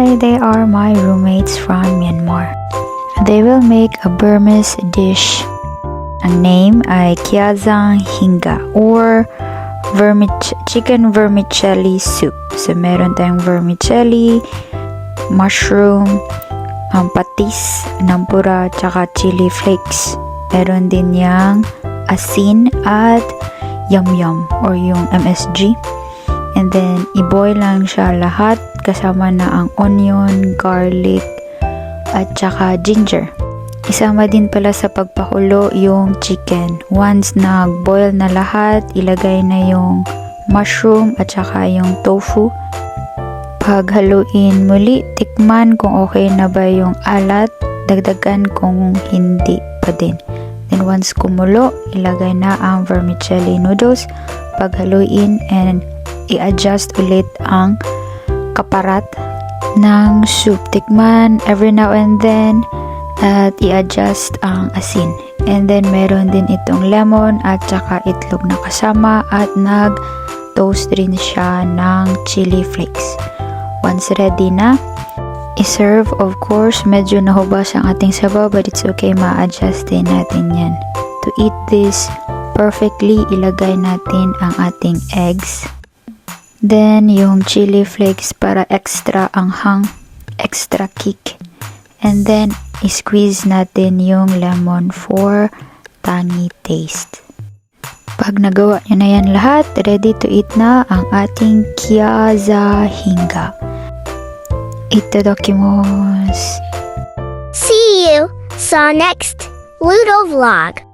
Hi, they are my roommates from Myanmar. They will make a Burmese dish. Ang name ay Kya Zan Hin-ga or chicken vermicelli soup. So meron tayong vermicelli, mushroom, patis, nampura, tsaka chili flakes. Meron din yang asin at yum-yum or yung MSG. And then, i-boil lang siya lahat kasama na ang onion, garlic, at saka ginger. Isama din pala sa pagpakulo yung chicken. Once nag-boil na lahat, ilagay na yung mushroom at saka yung tofu. Paghaluin muli, tikman kung okay na ba yung alat, dagdagan kung hindi pa din. Then once kumulo, ilagay na ang vermicelli noodles, paghaluin and i-adjust ulit ang kaparat ng soup. Tikman every now and then at i-adjust ang asin. And then meron din itong lemon at saka itlog na kasama at nag-toast rin siya ng chili flakes. Once ready na, i-serve. Of course, medyo nahubas ang ating sabaw but it's okay, ma-adjust din natin yan. To eat this perfectly, ilagay natin ang ating eggs. Then, yung chili flakes para extra anghang, extra kick. And then, i-squeeze natin yung lemon for tangy taste. Pag nagawa nyo na yan lahat, ready to eat na ang ating Kya Zan Hin-ga. Itadakimasu. See you. Saw next Ludo vlog.